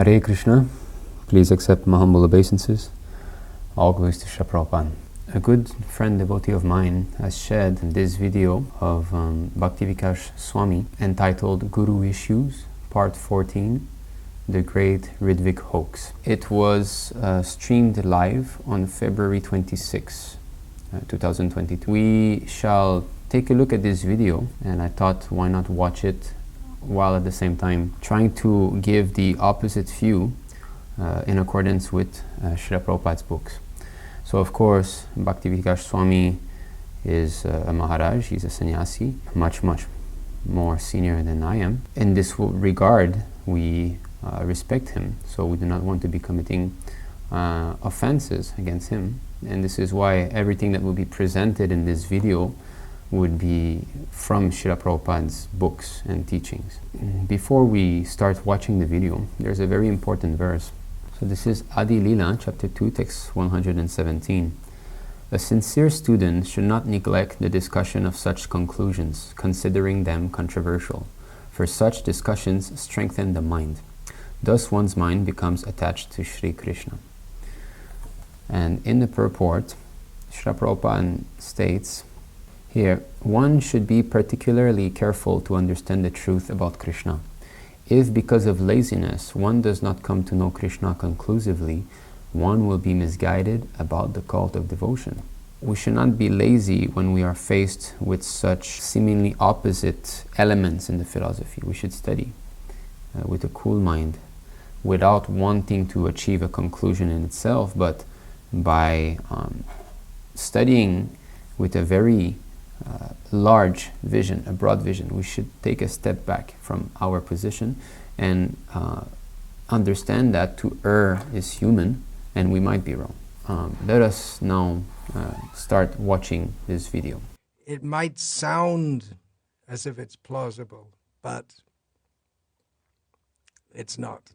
Hare Krishna, please accept my humble obeisances. All glories to Srila Prabhupada. A good friend devotee of mine has shared this video of Bhakti Vikas Swami entitled Guru Issues, Part 14, The Great Ritvik Hoax. It was streamed live on February 26, 2022. We shall take a look at this video, and I thought why not watch it while at the same time trying to give the opposite view in accordance with Srila Prabhupada's books. So of course, Bhakti Vikas Swami is a Maharaj, he's a sannyasi, much more senior than I am. In this regard, we respect him, so we do not want to be committing offenses against him. And this is why everything that will be presented in this video would be from Srila Prabhupada's books and teachings. Before we start watching the video, there's a very important verse. So this is Adi Lila, chapter 2, text 117. A sincere student should not neglect the discussion of such conclusions, considering them controversial, for such discussions strengthen the mind. Thus one's mind becomes attached to Sri Krishna. And in the purport, Srila Prabhupada states, here, one should be particularly careful to understand the truth about Krishna. If because of laziness one does not come to know Krishna conclusively, one will be misguided about the cult of devotion. We should not be lazy when we are faced with such seemingly opposite elements in the philosophy. We should study with a cool mind, without wanting to achieve a conclusion in itself, but by studying with a very large vision, a broad vision. We should take a step back from our position and understand that to err is human and we might be wrong. Let us now start watching this video. It might sound as if it's plausible, but it's not.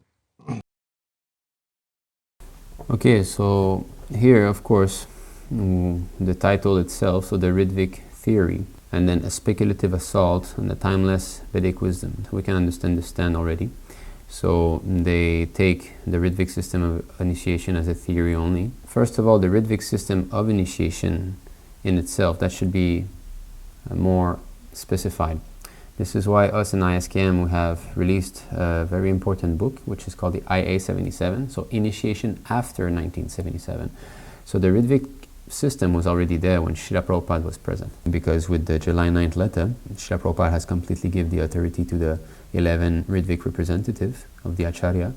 Okay, so here, of course, the title itself, so the Ritvik Theory, and then a speculative assault on the timeless Vedic wisdom. We can understand the stand already. So they take the Ritvik system of initiation as a theory only. First of all, the Ritvik system of initiation in itself, that should be more specified. This is why us in ISKM we have released a very important book, which is called the IA-77, so Initiation After 1977. So the Ritvik system was already there when Srila Prabhupada was present, because with the July 9th letter, Srila Prabhupada has completely given the authority to the 11 Ritvik representatives of the Acharya,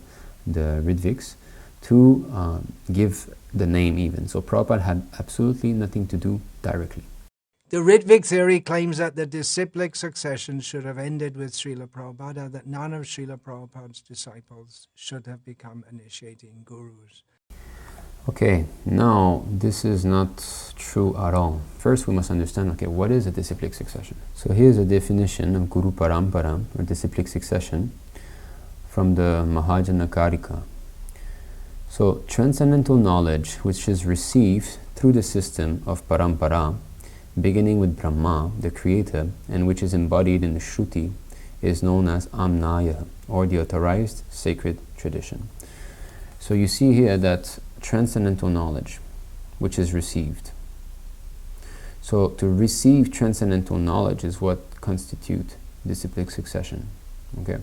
the Ritviks, to give the name even. So Prabhupada had absolutely nothing to do directly. The Ritvik theory claims that the disciplic succession should have ended with Srila Prabhupada, that none of Srila Prabhupada's disciples should have become initiating gurus. Okay, now this is not true at all. First we must understand, okay, what is a disciplic succession? So here's a definition of guru paramparā, or disciplic succession, from the Mahā-bhāgavata. So transcendental knowledge which is received through the system of paramparā, beginning with Brahma, the creator, and which is embodied in the Shruti, is known as Amnaya, or the authorized sacred tradition. So you see here that transcendental knowledge which is received. So to receive transcendental knowledge is what constitutes disciplic succession. Okay.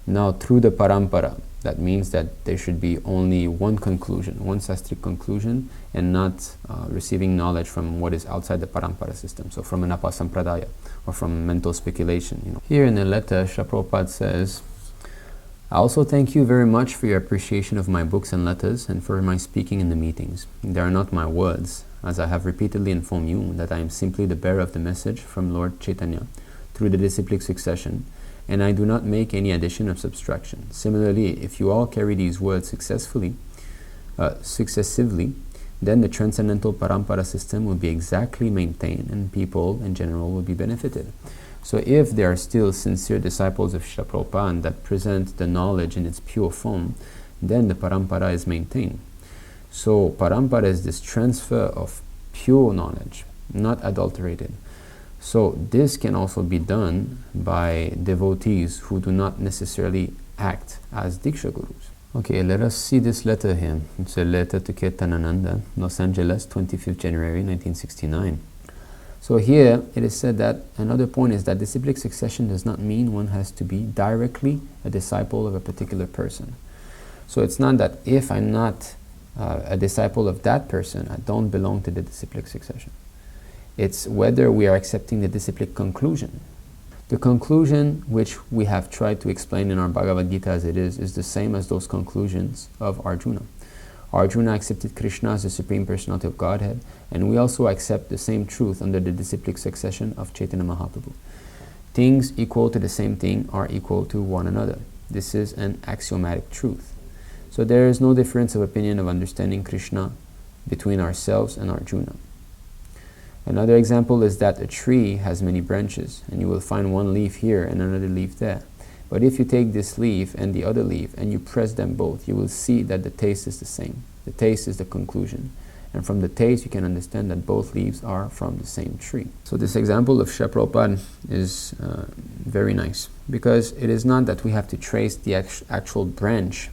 Now through the paramparā, that means that there should be only one conclusion, one sastric conclusion, and not receiving knowledge from what is outside the paramparā system, so from an apasampradaya or from mental speculation. Here in the letter, Srila Prabhupada says, I also thank you very much for your appreciation of my books and letters and for my speaking in the meetings. They are not my words, as I have repeatedly informed you that I am simply the bearer of the message from Lord Chaitanya through the disciplic succession, and I do not make any addition of subtraction. Similarly, if you all carry these words successively, then the transcendental paramparā system will be exactly maintained and people in general will be benefited. So if there are still sincere disciples of Srila Prabhupada that present the knowledge in its pure form, then the paramparā is maintained. So paramparā is this transfer of pure knowledge, not adulterated. So this can also be done by devotees who do not necessarily act as dīkṣā-gurus. Okay, let us see this letter here. It's a letter to Ketanananda, Los Angeles, 25th January 1969. So here it is said that another point is that disciplic succession does not mean one has to be directly a disciple of a particular person. So it's not that if I'm not a disciple of that person, I don't belong to the disciplic succession. It's whether we are accepting the disciplic conclusion. The conclusion which we have tried to explain in our Bhagavad Gita as it is the same as those conclusions of Arjuna. Arjuna accepted Krishna as the Supreme Personality of Godhead, and we also accept the same truth under the disciplic succession of Chaitanya Mahaprabhu. Things equal to the same thing are equal to one another. This is an axiomatic truth. So there is no difference of opinion of understanding Krishna between ourselves and Arjuna. Another example is that a tree has many branches, and you will find one leaf here and another leaf there. But if you take this leaf and the other leaf and you press them both, you will see that the taste is the same. The taste is the conclusion. And from the taste you can understand that both leaves are from the same tree. So this example of Srila Prabhupada is very nice, because it is not that we have to trace the actual branch,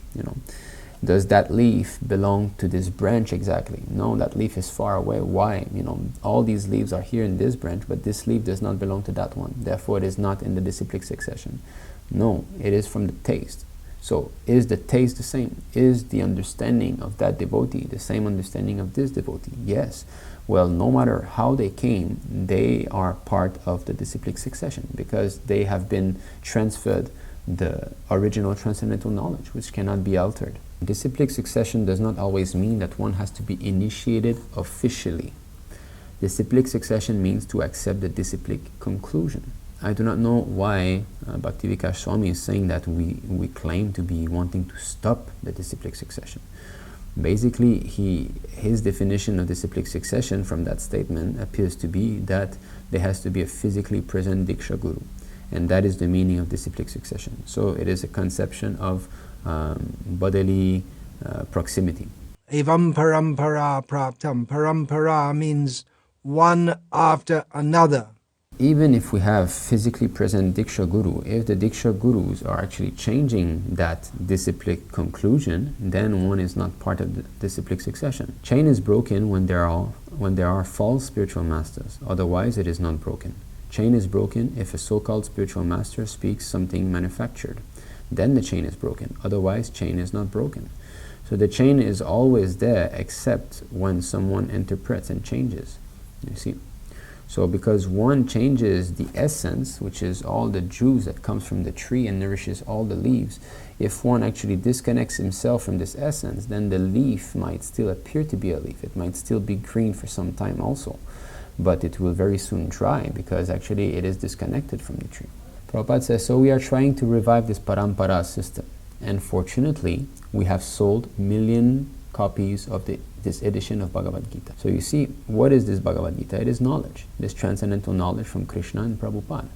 Does that leaf belong to this branch exactly? No, that leaf is far away. Why? All these leaves are here in this branch, but this leaf does not belong to that one. Therefore, it is not in the disciplic succession. No, it is from the taste. So, is the taste the same? Is the understanding of that devotee the same understanding of this devotee? Yes. Well, no matter how they came, they are part of the disciplic succession, because they have been transferred the original transcendental knowledge, which cannot be altered. Disciplic succession does not always mean that one has to be initiated officially. Disciplic succession means to accept the disciplic conclusion. I do not know why Bhakti Vikas Swami is saying that we claim to be wanting to stop the disciplic succession. Basically, his definition of disciplic succession from that statement appears to be that there has to be a physically present dīkṣā-guru. And that is the meaning of disciplic succession. So it is a conception of bodily proximity. Evam paramparā praptam. Paramparā means one after another. Even if we have physically present dīkṣā-guru, if the dīkṣā-gurus are actually changing that disciplic conclusion, then one is not part of the disciplic succession. Chain is broken when there are false spiritual masters. Otherwise, it is not broken. Chain is broken if a so-called spiritual master speaks something manufactured. Then the chain is broken. Otherwise, chain is not broken. So the chain is always there, except when someone interprets and changes. You see? So because one changes the essence, which is all the juice that comes from the tree and nourishes all the leaves, if one actually disconnects himself from this essence, then the leaf might still appear to be a leaf. It might still be green for some time also, but it will very soon dry, because actually it is disconnected from the tree. Prabhupada says, so we are trying to revive this paramparā system. And fortunately, we have sold 1 million copies of this edition of Bhagavad Gita. So you see, what is this Bhagavad Gita? It is knowledge. It is transcendental knowledge from Krishna and Prabhupada.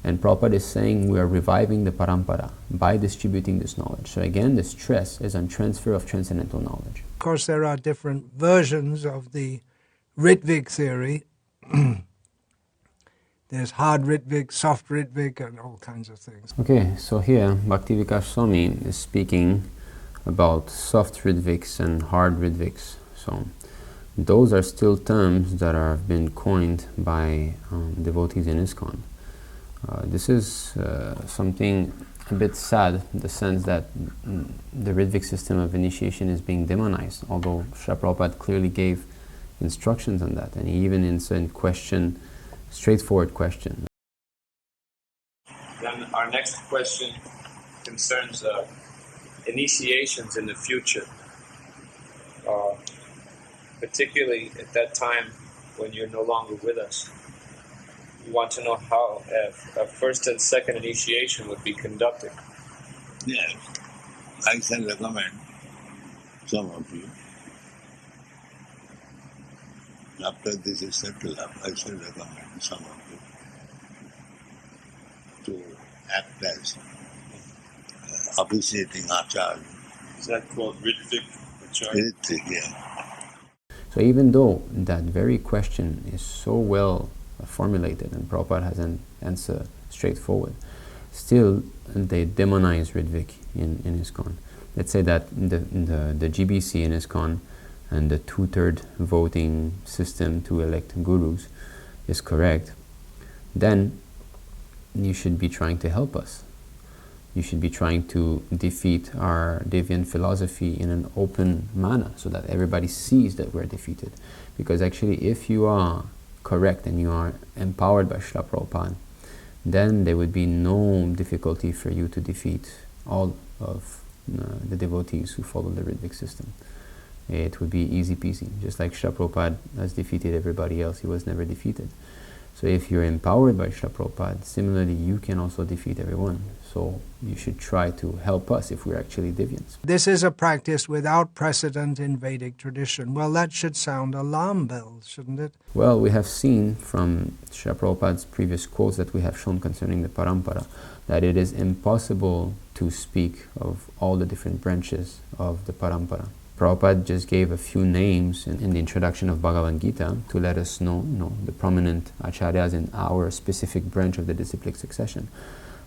And Prabhupada is saying we are reviving the paramparā by distributing this knowledge. So again, the stress is on transfer of transcendental knowledge. Of course, there are different versions of the Ritvik theory. There's hard Ritvik, soft Ritvik, and all kinds of things. Okay, so here Bhakti Vikas Swami is speaking about soft Ritviks and hard Ritviks. So those are still terms that have been coined by devotees in ISKCON. This is something a bit sad, in the sense that the Ritvik system of initiation is being demonized, although Srila Prabhupada clearly gave instructions on that, and he even answered straightforward question. Then our next question concerns initiations in the future, particularly at that time when you're no longer with us. We want to know how a first and second initiation would be conducted. Yes, I can recommend some of you. After this is settled up, I shall recommend some of you to act as officiating acharya. Is that called Ritvik? Ritvik, yeah. So even though that very question is so well formulated and Prabhupada has an answer straightforward, still they demonize Ritvik in ISKCON. let's say that the GBC in ISKCON and the 2/3 voting system to elect gurus is correct, then you should be trying to help us. You should be trying to defeat our deviant philosophy in an open manner so that everybody sees that we're defeated. Because actually, if you are correct and you are empowered by Srila Prabhupada, then there would be no difficulty for you to defeat all of the devotees who follow the Ritvik system. It would be easy peasy. Just like Srila Prabhupada has defeated everybody else, he was never defeated. So if you're empowered by Srila Prabhupada, similarly you can also defeat everyone. So you should try to help us if we're actually deviants. This is a practice without precedent in Vedic tradition. Well, that should sound alarm bells, shouldn't it? Well, we have seen from Srila Prabhupada's previous quotes that we have shown concerning the paramparā that it is impossible to speak of all the different branches of the paramparā. Prabhupada just gave a few names in the introduction of Bhagavad Gita to let us know, the prominent acharyas in our specific branch of the disciplic succession.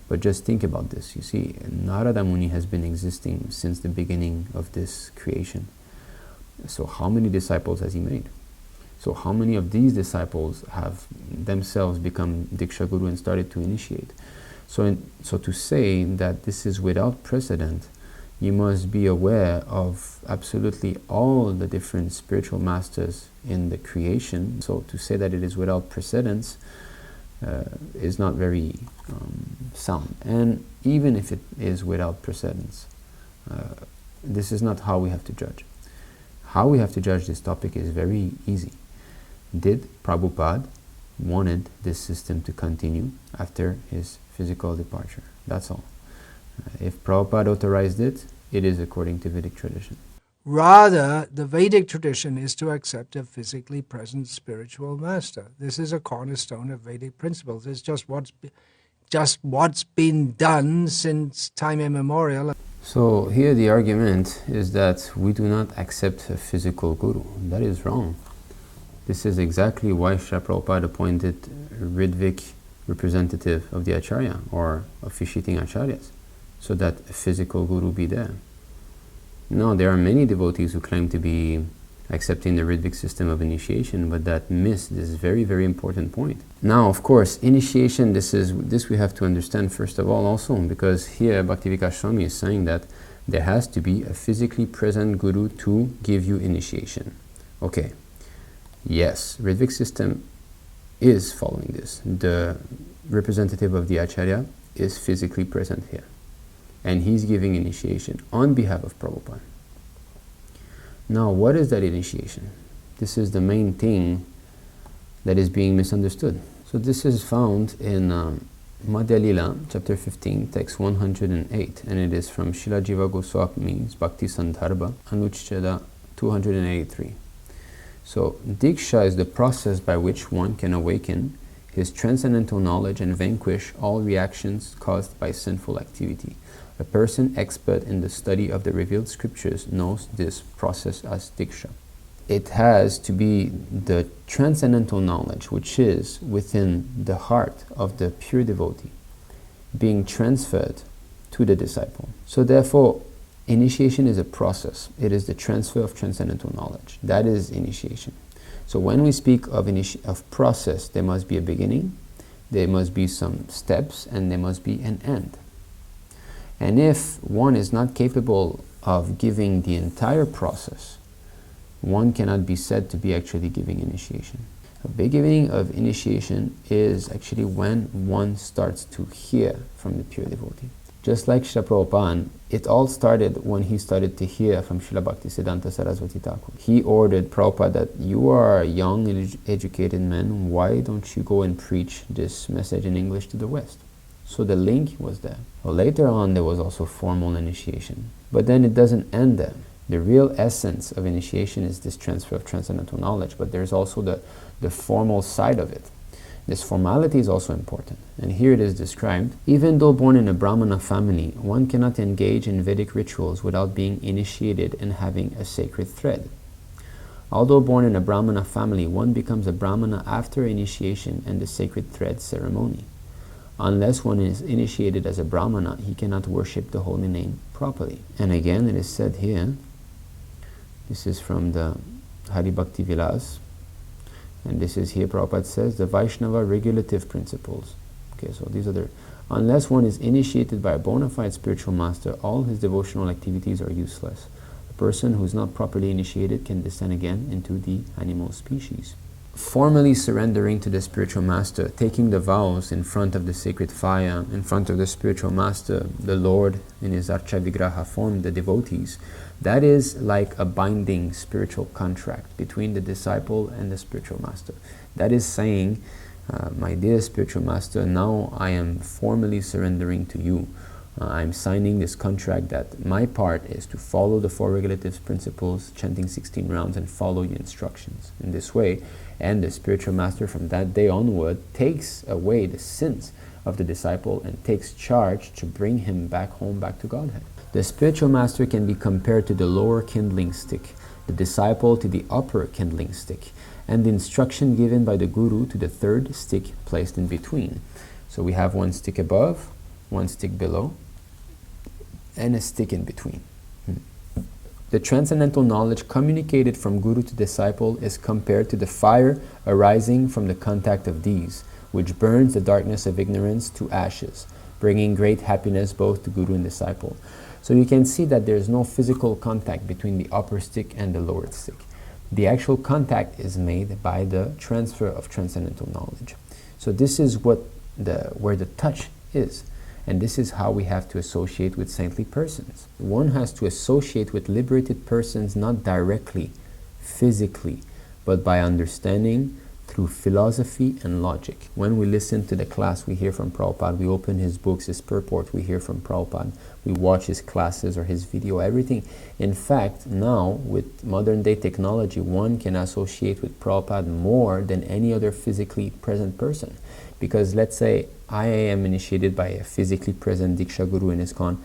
But just think about this. You see, Narada Muni has been existing since the beginning of this creation. So how many disciples has he made? So how many of these disciples have themselves become dīkṣā-guru and started to initiate? So to say that this is without precedent, you must be aware of absolutely all the different spiritual masters in the creation. So to say that it is without precedence is not very sound. And even if it is without precedence, this is not how we have to judge. How we have to judge this topic is very easy. Did Prabhupada wanted this system to continue after his physical departure? That's all. If Prabhupada authorized it, it is according to Vedic tradition. Rather, the Vedic tradition is to accept a physically present spiritual master. This is a cornerstone of Vedic principles. It's just what's been done since time immemorial. So here the argument is that we do not accept a physical guru. That is wrong. This is exactly why Srila Prabhupada appointed Ritvik representative of the Acharya or officiating Acharyas, so that a physical guru be there. Now, there are many devotees who claim to be accepting the Ritvik system of initiation, but that miss this very, very important point. Now, of course, initiation, this we have to understand first of all also, because here Bhakti Vikas Swami is saying that there has to be a physically present guru to give you initiation. Okay, yes, Ritvik system is following this. The representative of the Acharya is physically present here, and he's giving initiation on behalf of Prabhupada. Now, what is that initiation? This is the main thing that is being misunderstood. So this is found in Madhya Lila, chapter 15, text 108, and it is from Śrīla Jiva Goswami's Bhakti Sandarbha, Anuchcheda 283. So, dīkṣā is the process by which one can awaken his transcendental knowledge and vanquish all reactions caused by sinful activity. A person expert in the study of the revealed scriptures knows this process as dīkṣā. It has to be the transcendental knowledge which is within the heart of the pure devotee being transferred to the disciple. So therefore, initiation is a process. It is the transfer of transcendental knowledge. That is initiation. So when we speak of process, there must be a beginning, there must be some steps, and there must be an end. And if one is not capable of giving the entire process, one cannot be said to be actually giving initiation. A beginning of initiation is actually when one starts to hear from the pure devotee. Just like Srila Prabhupada, it all started when he started to hear from Srila Bhaktisiddhanta Saraswati Thakur. He ordered Prabhupada that you are a young, educated man, why don't you go and preach this message in English to the West? So the link was there. Well, later on there was also formal initiation. But then it doesn't end there. The real essence of initiation is this transfer of transcendental knowledge, but there's also the formal side of it. This formality is also important. And here it is described. Even though born in a Brahmana family, one cannot engage in Vedic rituals without being initiated and having a sacred thread. Although born in a Brahmana family, one becomes a Brahmana after initiation and the sacred thread ceremony. Unless one is initiated as a Brahmana, he cannot worship the holy name properly. And again, it is said here, this is from the Hari Bhakti Vilas, and this is here Prabhupada says, the Vaishnava regulative principles. Okay, so these are the, unless one is initiated by a bona fide spiritual master, all his devotional activities are useless. A person who is not properly initiated can descend again into the animal species. Formally surrendering to the spiritual master, taking the vows in front of the sacred fire, in front of the spiritual master, the Lord in his Archa Vigraha form, the devotees, that is like a binding spiritual contract between the disciple and the spiritual master. That is saying, my dear spiritual master, now I am formally surrendering to you. I'm signing this contract that my part is to follow the 4 regulative principles, chanting 16 rounds, and follow your instructions in this way. And the spiritual master from that day onward takes away the sins of the disciple and takes charge to bring him back home, back to Godhead. The spiritual master can be compared to the lower kindling stick, the disciple to the upper kindling stick, and the instruction given by the guru to the 3rd stick placed in between. So we have 1 stick above, 1 stick below, and a stick in between. The transcendental knowledge communicated from guru to disciple is compared to the fire arising from the contact of these, which burns the darkness of ignorance to ashes, bringing great happiness both to guru and disciple. So you can see that there is no physical contact between the upper stick and the lower stick. The actual contact is made by the transfer of transcendental knowledge. So this is where the touch is. And this is how we have to associate with saintly persons. One has to associate with liberated persons not directly, physically, but by understanding through philosophy and logic. When we listen to the class, we hear from Prabhupada, we open his books, his purport, we hear from Prabhupada, we watch his classes or his video, everything. In fact, now with modern day technology, one can associate with Prabhupada more than any other physically present person. Because let's say I am initiated by a physically present dīkṣā-guru in ISKCON,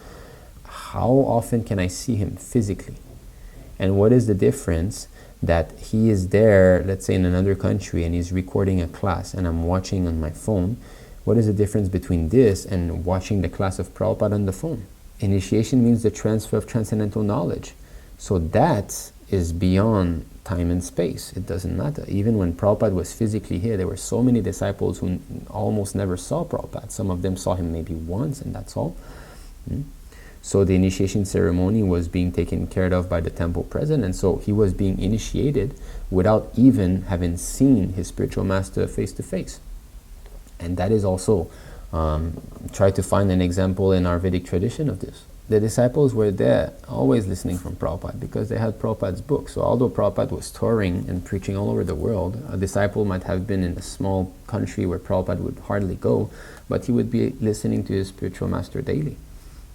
how often can I see him physically? And what is the difference that he is there, let's say in another country, and he's recording a class and I'm watching on my phone? What is the difference between this and watching the class of Prabhupada on the phone? Initiation means the transfer of transcendental knowledge. So that is beyond time and space. It doesn't matter. Even when Prabhupada was physically here, there were so many disciples who almost never saw Prabhupada. Some of them saw him maybe once, and that's all. So the initiation ceremony was being taken care of by the temple president, and so he was being initiated without even having seen his spiritual master face to face. And that is also, try to find an example in our Vedic tradition of this. The disciples were there, always listening from Prabhupada, because they had Prabhupada's book. So although Prabhupada was touring and preaching all over the world, a disciple might have been in a small country where Prabhupada would hardly go, but he would be listening to his spiritual master daily.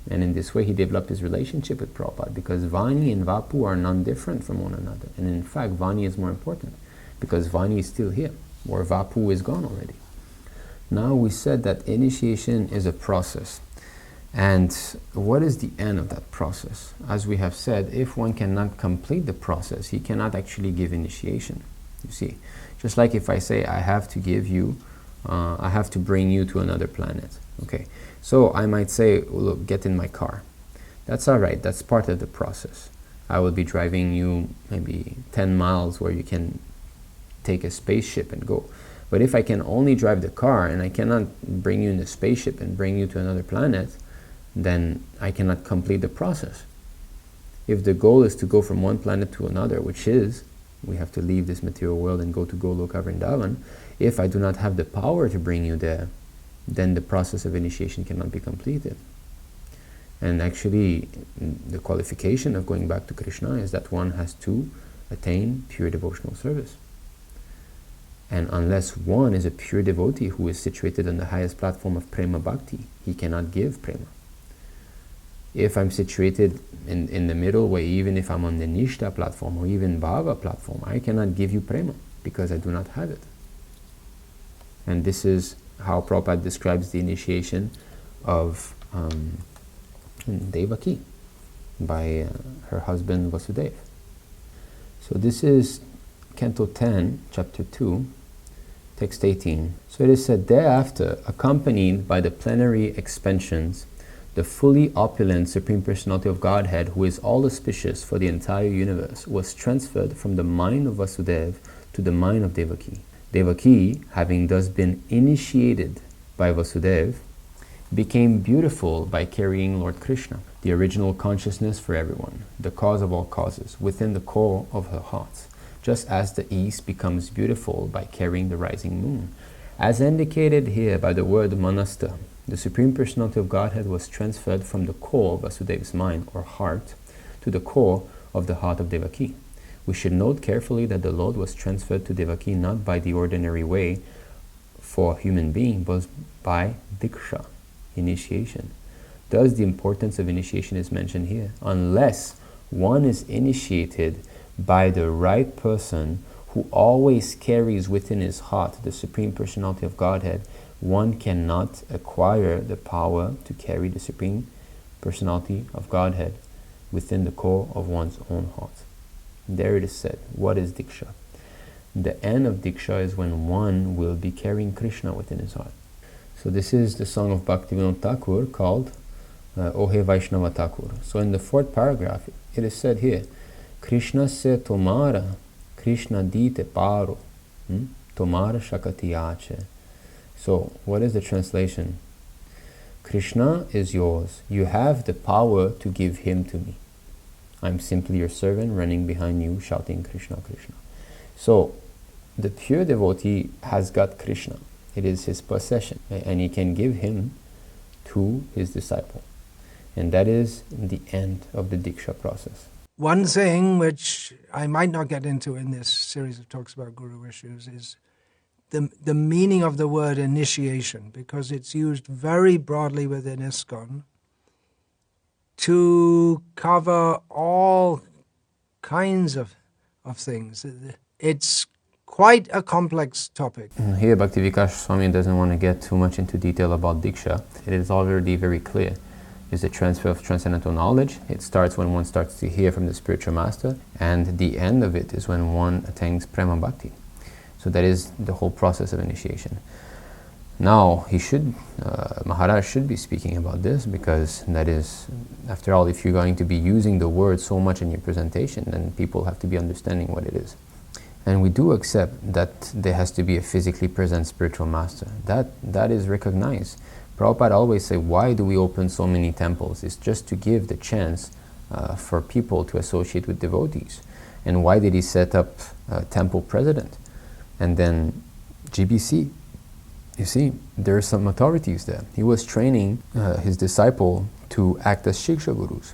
And in this way he developed his relationship with Prabhupada, because Vani and Vapu are non-different from one another. And in fact, Vani is more important, because Vani is still here, or Vapu is gone already. Now we said that initiation is a process. And what is the end of that process? As we have said, if one cannot complete the process, he cannot actually give initiation. You see, just like if I say, I have to give you, I have to bring you to another planet. Okay, so I might say, well, look, get in my car. That's all right, that's part of the process. I will be driving you maybe 10 miles where you can take a spaceship and go. But if I can only drive the car and I cannot bring you in the spaceship and bring you to another planet, then I cannot complete the process. If the goal is to go from one planet to another, which is, we have to leave this material world and go to Goloka Vrindavan, if I do not have the power to bring you there, then the process of initiation cannot be completed. And actually, the qualification of going back to Krishna is that one has to attain pure devotional service. And unless one is a pure devotee who is situated on the highest platform of prema bhakti, he cannot give prema. If I'm situated in the middle way, even if I'm on the Nishta platform or even Bhava platform, I cannot give you prema because I do not have it. And this is how Prabhupada describes the initiation of Devaki by her husband Vasudeva. So this is Canto 10, Chapter 2, Text 18. So it is said, thereafter, accompanied by the plenary expansions, the fully opulent Supreme Personality of Godhead, who is all auspicious for the entire universe, was transferred from the mind of Vasudeva to the mind of Devaki. Devaki, having thus been initiated by Vasudeva, became beautiful by carrying Lord Krishna, the original consciousness for everyone, the cause of all causes, within the core of her heart, just as the east becomes beautiful by carrying the rising moon. As indicated here by the word manasta, the Supreme Personality of Godhead was transferred from the core of Vasudeva's mind or heart to the core of the heart of Devaki. We should note carefully that the Lord was transferred to Devaki not by the ordinary way for a human being, but by dīkṣā, initiation. Thus the importance of initiation is mentioned here. Unless one is initiated by the right person who always carries within his heart the Supreme Personality of Godhead, one cannot acquire the power to carry the Supreme Personality of Godhead within the core of one's own heart. There it is said. What is dīkṣā? The end of dīkṣā is when one will be carrying Krishna within his heart. So this is the song of Bhaktivedanta called Ohe Vaishnava Thakur. So in the 4th paragraph, it is said here, Krishna se tomara, Krishna dite paro, tomara shakatiyache. So what is the translation? Krishna is yours. You have the power to give him to me. I'm simply your servant running behind you shouting Krishna, Krishna. So the pure devotee has got Krishna. It is his possession, and he can give him to his disciple. And that is the end of the dīkṣā process. One thing which I might not get into in this series of talks about guru issues is the meaning of the word initiation, because it's used very broadly within ISKCON to cover all kinds of things. It's quite a complex topic. Here Bhakti Vikas Swami doesn't want to get too much into detail about dīkṣā. It is already very clear. It's the transfer of transcendental knowledge. It starts when one starts to hear from the spiritual master, and the end of it is when one attains prema bhakti. So that is the whole process of initiation. Now, Maharaj should be speaking about this, because that is, after all, if you're going to be using the word so much in your presentation, then people have to be understanding what it is. And we do accept that there has to be a physically present spiritual master. That is recognized. Prabhupada always say, why do we open so many temples? It's just to give the chance for people to associate with devotees. And why did he set up a temple president? And then GBC, you see, there are some authorities there. He was training his disciple to act as śikṣā-gurus.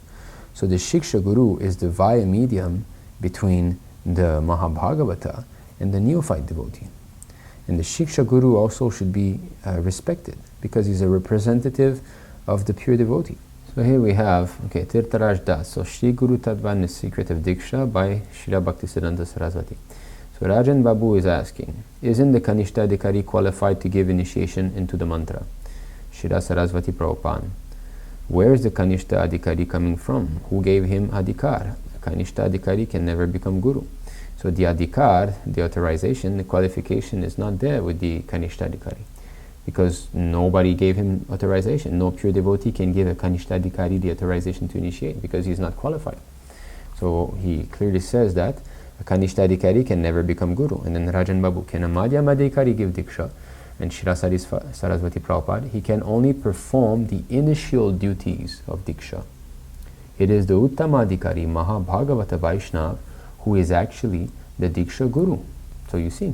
So the śikṣā-guru is the via medium between the Mahā-bhāgavata and the neophyte devotee. And the śikṣā-guru also should be respected, because he's a representative of the pure devotee. So here we have, Tirtharaj Das, so Shri Guru Tattva and the Secret of dīkṣā by Srila Bhaktisiddhanta Saraswati. So Rajan Babu is asking, isn't the Kanishta-adhikārī qualified to give initiation into the mantra? Srila Saraswati Prabhupada. Where is the Kanishta-adhikārī coming from? Who gave him adhikar? Kanishta-adhikārī can never become guru. So the adhikar, the authorization, the qualification is not there with the Kanishta-adhikārī, because nobody gave him authorization. No pure devotee can give a Kanishta-adhikārī the authorization to initiate, because he's not qualified. So he clearly says that a Kanishta-adhikārī can never become guru. And then Rajan Babu, can a Madhyama-adhikārī give dīkṣā? And Srila Saraswati Prabhupada, he can only perform the initial duties of dīkṣā. It is the Uttama-adhikārī, Mahā-bhāgavata Vaishnava, who is actually the dīkṣā guru. So you see.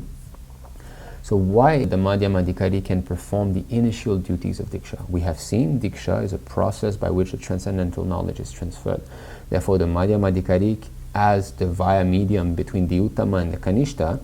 So why the Madhyama-adhikārī can perform the initial duties of dīkṣā? We have seen dīkṣā is a process by which the transcendental knowledge is transferred. Therefore the Madhyama-adhikārī, as the via medium between the Uttama and the Kanishta,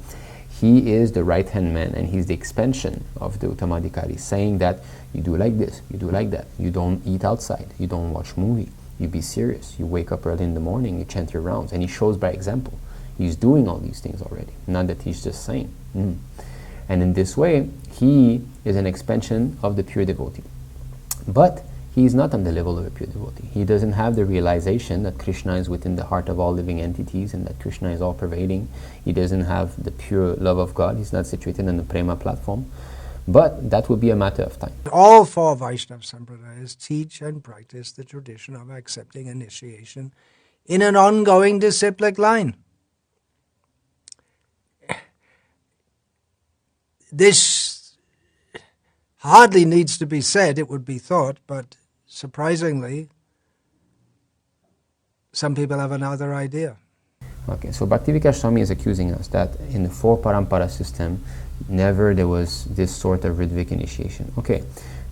he is the right-hand man, and he's the expansion of the Uttama-adhikārī, saying that you do like this, you do like that, you don't eat outside, you don't watch movie, you be serious, you wake up early in the morning, you chant your rounds, and he shows by example. He's doing all these things already, not that he's just saying. And in this way, he is an expansion of the pure devotee. But he is not on the level of a pure devotee. He doesn't have the realization that Krishna is within the heart of all living entities and that Krishna is all-pervading. He doesn't have the pure love of God. He's not situated on the prema platform. But that will be a matter of time. All four Vaishnava Sampradayas teach and practice the tradition of accepting initiation in an ongoing disciplic line. This hardly needs to be said, it would be thought, but surprisingly, some people have another idea. Okay, so Bhakti Vikas Swami is accusing us that in the four paramparā system, never there was this sort of Ritvik initiation. Okay,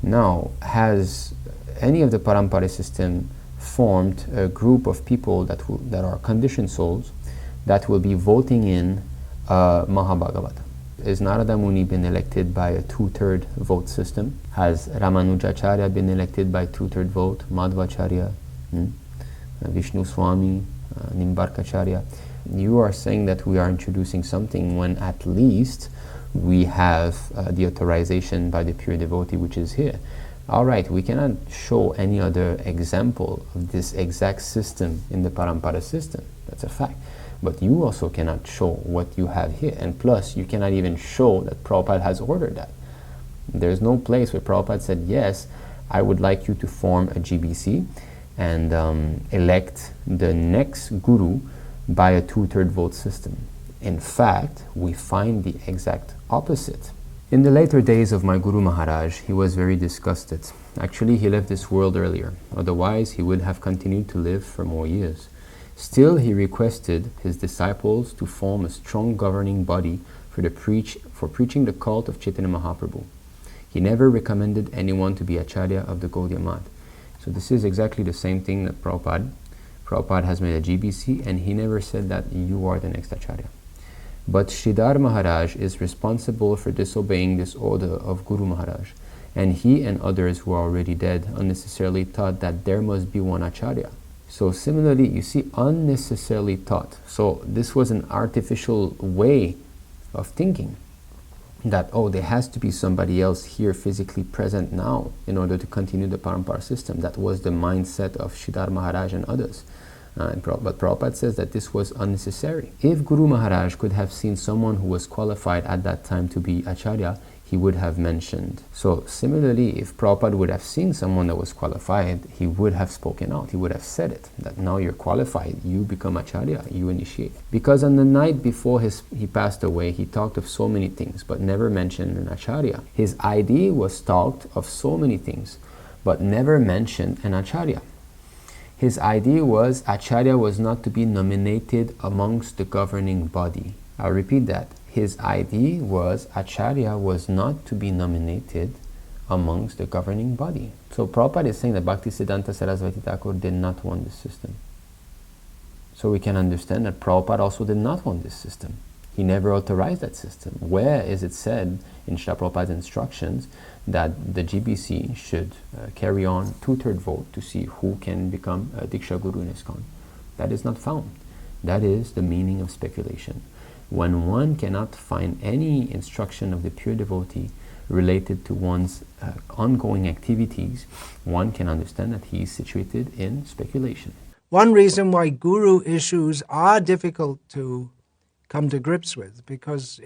now has any of the paramparā system formed a group of people that are conditioned souls that will be voting in Mahā-bhāgavata? Is Narada Muni been elected by a 2/3 vote system? Has Ramanujacharya been elected by 2/3 vote? Madhvacharya, Vishnu Swami, Nimbarkacharya? You are saying that we are introducing something when at least we have the authorization by the pure devotee, which is here. All right, we cannot show any other example of this exact system in the paramparā system. That's a fact. But you also cannot show what you have here. And plus, you cannot even show that Prabhupada has ordered that. There's no place where Prabhupada said, yes, I would like you to form a GBC and elect the next guru by a 2/3 vote system. In fact, we find the exact opposite. In the later days of my Guru Maharaj, he was very disgusted. Actually, he left this world earlier. Otherwise, he would have continued to live for more years. Still, he requested his disciples to form a strong governing body for preaching the cult of Chaitanya Mahaprabhu. He never recommended anyone to be Acharya of the Gaudiya Math. So this is exactly the same thing that Prabhupada has made a GBC, and he never said that you are the next Acharya. But Sridhar Maharaj is responsible for disobeying this order of Guru Maharaj, and he and others who are already dead unnecessarily thought that there must be one Acharya. So similarly, you see, unnecessarily thought. So this was an artificial way of thinking that, oh, there has to be somebody else here physically present now in order to continue the paramparā system. That was the mindset of Sridhar Maharaj and others. But Prabhupada says that this was unnecessary. If Guru Maharaj could have seen someone who was qualified at that time to be Acharya, he would have mentioned. So similarly, if Prabhupada would have seen someone that was qualified, he would have spoken out. He would have said it, that now you're qualified, you become Acharya, you initiate. Because on the night before he passed away, he talked of so many things, but never mentioned an Acharya. His idea was talked of so many things, but never mentioned an Acharya. His idea was Acharya was not to be nominated amongst the governing body. I'll repeat that. His idea was Acharya was not to be nominated amongst the governing body. So Prabhupada is saying that Bhaktisiddhanta Sarasvati Thakur did not want this system. So we can understand that Prabhupada also did not want this system. He never authorized that system. Where is it said in Srila Prabhupada's instructions that the GBC should carry on 2/3 vote to see who can become a dīkṣā-guru in ISKCON? That is not found. That is the meaning of speculation. When one cannot find any instruction of the pure devotee related to one's ongoing activities, one can understand that he is situated in speculation. One reason why guru issues are difficult to come to grips with, because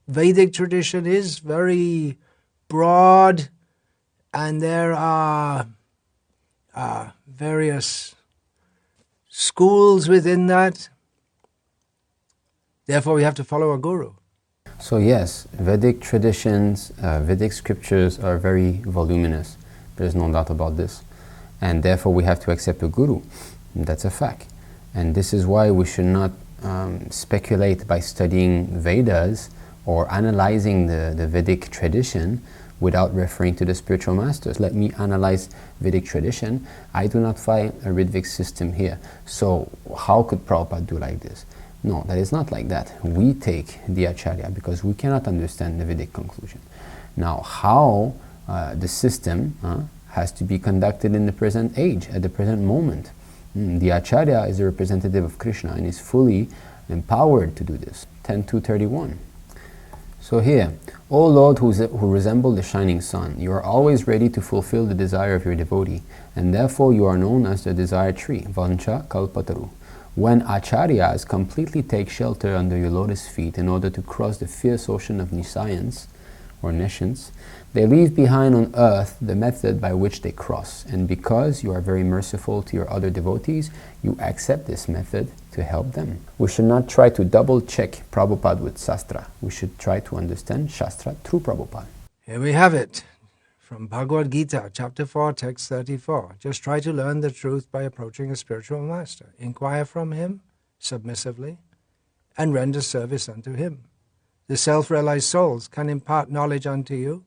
Vedic tradition is very broad, and there are various schools within that. Therefore, we have to follow a guru. So yes, Vedic traditions, Vedic scriptures are very voluminous. There's no doubt about this. And therefore, we have to accept a guru. That's a fact. And this is why we should not speculate by studying Vedas or analyzing the Vedic tradition without referring to the spiritual masters. Let me analyze Vedic tradition. I do not find a Ritvik system here. So how could Prabhupada do like this? No, that is not like that. We take the Acharya because we cannot understand the Vedic conclusion. Now, how the system has to be conducted in the present age, at the present moment. The Acharya is a representative of Krishna and is fully empowered to do this. 10.2.31. So here, O Lord who resemble the shining sun, you are always ready to fulfill the desire of your devotee, and therefore you are known as the desire tree, Vancha Kalpataru. When Acharyas completely take shelter under your lotus feet in order to cross the fierce ocean of nescience, or nescience, they leave behind on earth the method by which they cross. And because you are very merciful to your other devotees, you accept this method to help them. We should not try to double check Prabhupada with śastra. We should try to understand śastra through Prabhupada. Here we have it, from Bhagavad Gita, chapter 4, text 34. Just try to learn the truth by approaching a spiritual master. Inquire from him submissively and render service unto him. The self-realized souls can impart knowledge unto you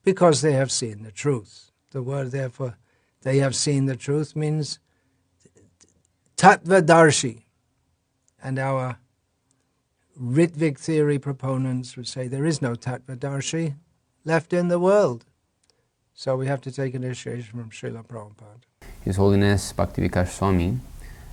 because they have seen the truth. The word, therefore, they have seen the truth means tattva-darśī. And our Ritvik Theory proponents would say there is no tattva-darśī left in the world. So we have to take initiation from Srila Prabhupada. His Holiness Bhakti Vikas Swami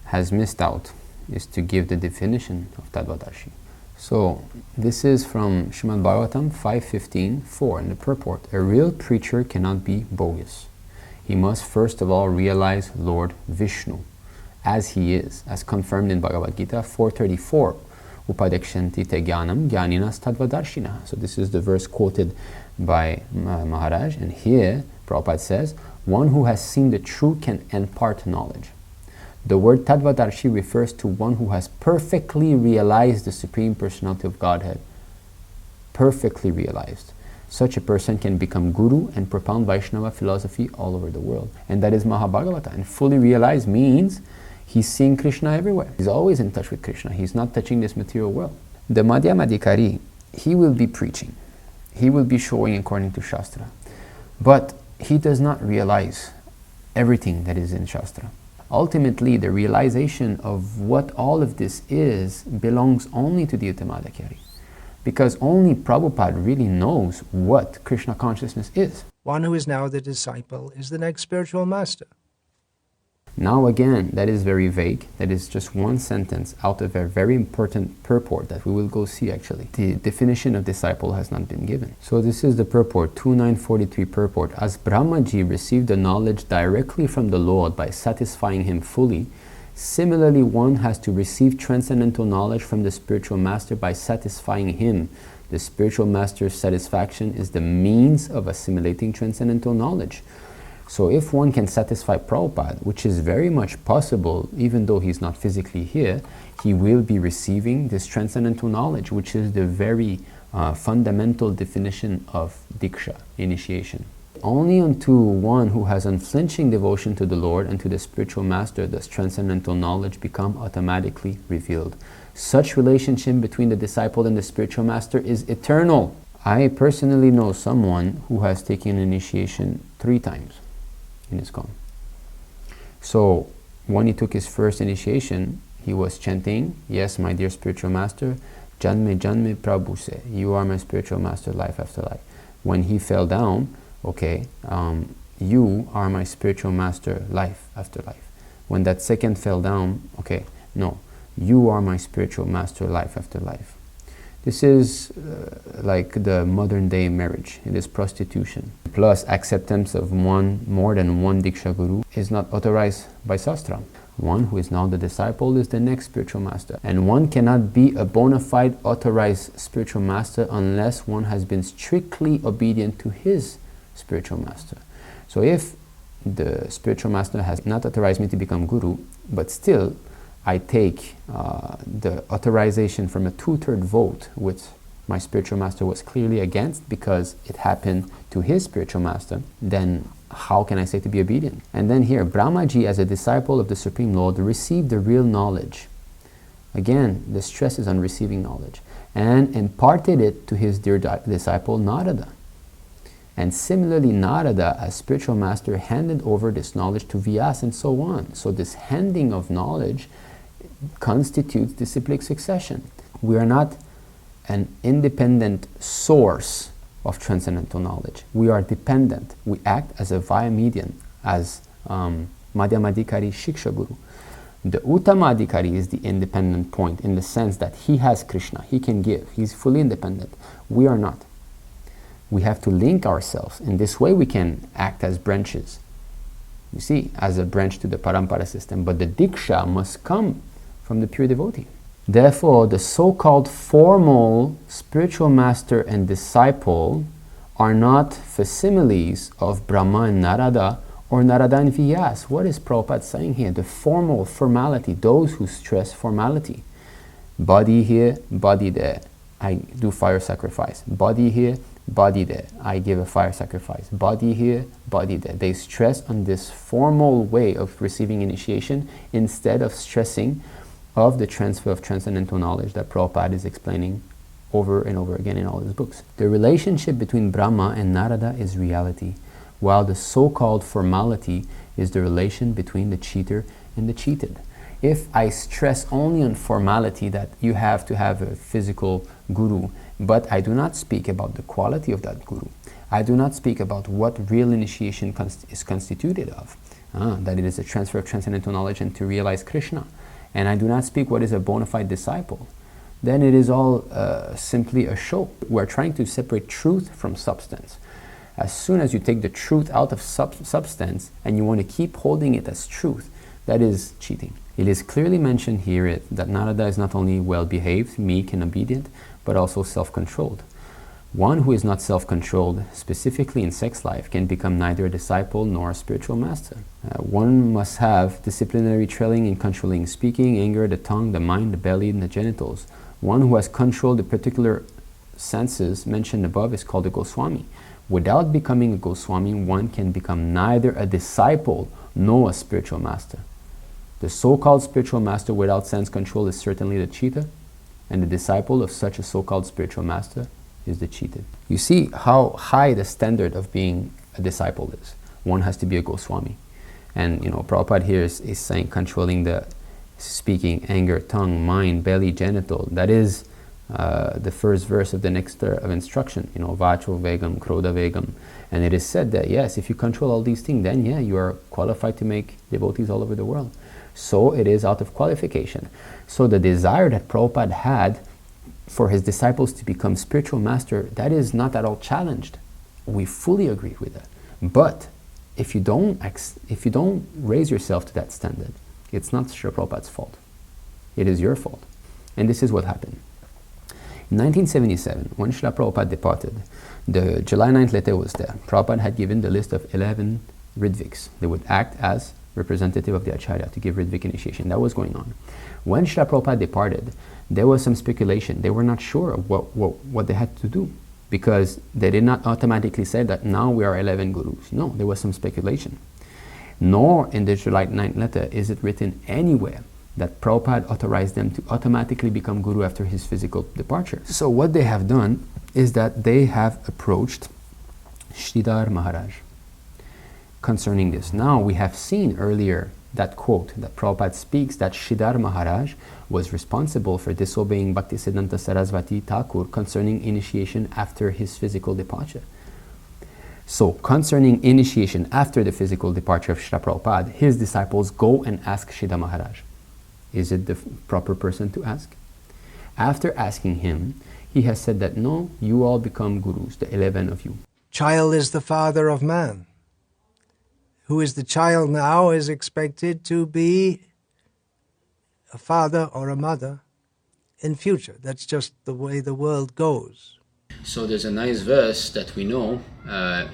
has missed out is to give the definition of tattva-darśī. So, this is from Srimad Bhagavatam 5.15.4 in the purport. A real preacher cannot be bogus. He must first of all realize Lord Vishnu as he is, as confirmed in Bhagavad Gita 4.34. Upadekshanti te jnanam jnaninas tattva-darśīnah. So this is the verse quoted by Maharaj, and here Prabhupada says, one who has seen the truth can impart knowledge. The word tattva-darśī refers to one who has perfectly realized the Supreme Personality of Godhead. Perfectly realized. Such a person can become guru and propound Vaishnava philosophy all over the world. And that is Mahā-bhāgavata. And fully realized means he's seeing Krishna everywhere. He's always in touch with Krishna. He's not touching this material world. The Uttama-adhikārī, he will be preaching. He will be showing according to śastra. But he does not realize everything that is in śastra. Ultimately, the realization of what all of this is belongs only to the Uttama-adhikārī. Because only Prabhupada really knows what Krishna consciousness is. One who is now the disciple is the next spiritual master. Now again, that is very vague. That is just one sentence out of a very important purport that we will go see actually. The definition of disciple has not been given. So this is the purport, 2943 purport. As Brahmaji received the knowledge directly from the Lord by satisfying him fully, similarly one has to receive transcendental knowledge from the spiritual master by satisfying him. The spiritual master's satisfaction is the means of assimilating transcendental knowledge. So if one can satisfy Prabhupada, which is very much possible, even though he's not physically here, he will be receiving this transcendental knowledge, which is the very fundamental definition of dīkṣā, initiation. Only unto one who has unflinching devotion to the Lord and to the spiritual master does transcendental knowledge become automatically revealed. Such relationship between the disciple and the spiritual master is eternal. I personally know someone who has taken initiation 3 times in ISKM. So when he took his first initiation, he was chanting, yes, my dear spiritual master, Janme Janme Prabhu se, you are my spiritual master life after life. When he fell down, okay, you are my spiritual master life after life. When that second fell down, okay, no, you are my spiritual master life after life. This is like the modern day marriage. It is prostitution. Plus acceptance of more than one dīkṣā-guru is not authorized by śastra. One who is now the disciple is the next spiritual master. And one cannot be a bona fide authorized spiritual master unless one has been strictly obedient to his spiritual master. So if the spiritual master has not authorized me to become guru, but still I take the authorization from a 2/3 vote, which my spiritual master was clearly against because it happened to his spiritual master, then how can I say to be obedient? And then here, Brahmaji as a disciple of the Supreme Lord received the real knowledge. Again, the stress is on receiving knowledge. And imparted it to his dear disciple Narada. And similarly, Narada, as spiritual master, handed over this knowledge to Vyasa and so on. So this handing of knowledge constitutes disciplic succession. We are not an independent source of transcendental knowledge. We are dependent. We act as a via medium, as Mahā-bhāgavata śikṣā-guru. The Uttama-adhikārī is the independent point in the sense that he has Krishna, he can give, he's fully independent. We are not. We have to link ourselves. In this way we can act as branches. You see, as a branch to the paramparā system. But the dīkṣā must come from the pure devotee. Therefore, the so-called formal spiritual master and disciple are not facsimiles of Brahma and Narada or Narada and Vyas. What is Prabhupada saying here? The formality, those who stress formality. Body here, body there, I do fire sacrifice. Body here, body there, I give a fire sacrifice. Body here, body there. They stress on this formal way of receiving initiation instead of stressing of the transfer of transcendental knowledge that Prabhupada is explaining over and over again in all his books. The relationship between Brahma and Narada is reality, while the so-called formality is the relation between the cheater and the cheated. If I stress only on formality, that you have to have a physical guru, but I do not speak about the quality of that guru, I do not speak about what real initiation is constituted of, that it is a transfer of transcendental knowledge and to realize Krishna, and I do not speak what is a bona fide disciple, then it is all simply a show. We're trying to separate truth from substance. As soon as you take the truth out of substance and you want to keep holding it as truth, that is cheating. It is clearly mentioned here that Narada is not only well-behaved, meek and obedient, but also self-controlled. One who is not self-controlled, specifically in sex life, can become neither a disciple nor a spiritual master. One must have disciplinary training in controlling speaking, anger, the tongue, the mind, the belly, and the genitals. One who has controlled the particular senses mentioned above is called a Goswami. Without becoming a Goswami, one can become neither a disciple nor a spiritual master. The so-called spiritual master without sense control is certainly the cheater, and the disciple of such a so-called spiritual master is the cheated. You see how high the standard of being a disciple is. One has to be a Goswami. And Prabhupada here is saying controlling the speaking, anger, tongue, mind, belly, genital. That is the first verse of the nectar of instruction, vacho vegam, krodha vegam. And it is said that yes, if you control all these things, then you are qualified to make devotees all over the world. So it is out of qualification. So the desire that Prabhupada had for his disciples to become spiritual master, that is not at all challenged. We fully agree with that. But if you don't raise yourself to that standard, it's not Srila Prabhupada's fault. It is your fault. And this is what happened. In 1977, when Srila Prabhupada departed, the July 9th letter was there. Prabhupada had given the list of 11 Ritviks. They would act as representative of the Acharya to give Ritvik initiation. That was going on. When Srila Prabhupada departed, there was some speculation. They were not sure of what they had to do, because they did not automatically say that now we are 11 gurus. No, there was some speculation. Nor in the July 9th letter is it written anywhere that Prabhupada authorized them to automatically become guru after his physical departure. So what they have done is that they have approached Sridhar Maharaj concerning this. Now we have seen earlier that quote that Prabhupada speaks that Sridhar Maharaj was responsible for disobeying Bhaktisiddhanta Sarasvati Thakur concerning initiation after his physical departure. So concerning initiation after the physical departure of Srila Prabhupada, his disciples go and ask Sridhar Maharaj. Is it the proper person to ask? After asking him, he has said that no, you all become gurus, the 11 of you. Child is the father of man. Who is the child now is expected to be a father or a mother in future. That's just the way the world goes. So there's a nice verse that we know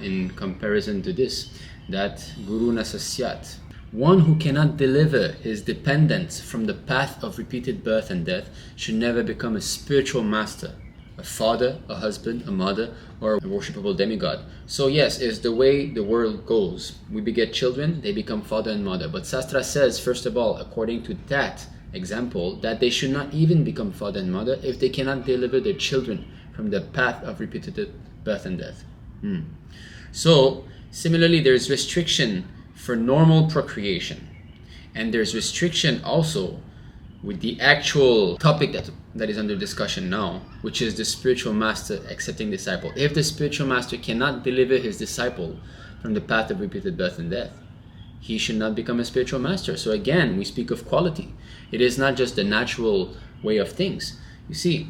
in comparison to this, that Guru Nasasyat. One who cannot deliver his dependents from the path of repeated birth and death should never become a spiritual master, a father, a husband, a mother, or a worshipable demigod. So yes, it's the way the world goes. We beget children, they become father and mother. But Shastra says, first of all, according to that example, that they should not even become father and mother if they cannot deliver their children from the path of repeated birth and death. So similarly, there's restriction for normal procreation, and there's restriction also with the actual topic that is under discussion now, which is the spiritual master accepting disciple. If the spiritual master cannot deliver his disciple from the path of repeated birth and death, he should not become a spiritual master. So again, we speak of quality. It is not just the natural way of things. You see,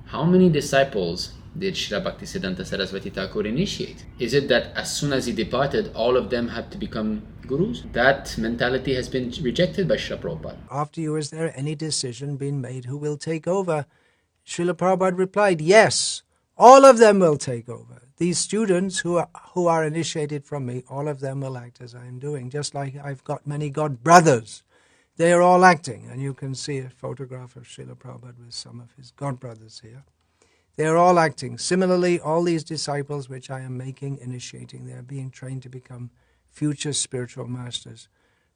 how many disciples did Srila Bhaktisiddhanta Sarasvati Thakur initiate? Is it that as soon as he departed, all of them had to become gurus? That mentality has been rejected by Srila Prabhupada. After you, is there any decision being made who will take over? Srila Prabhupada replied, yes, all of them will take over. these students who are initiated from me, all of them will act as I am doing, just like I've got many God brothers. They are all acting, and you can see a photograph of Srila Prabhupada with some of his God brothers here. They are all acting. Similarly, all these disciples which I am making, initiating, they are being trained to become future spiritual masters.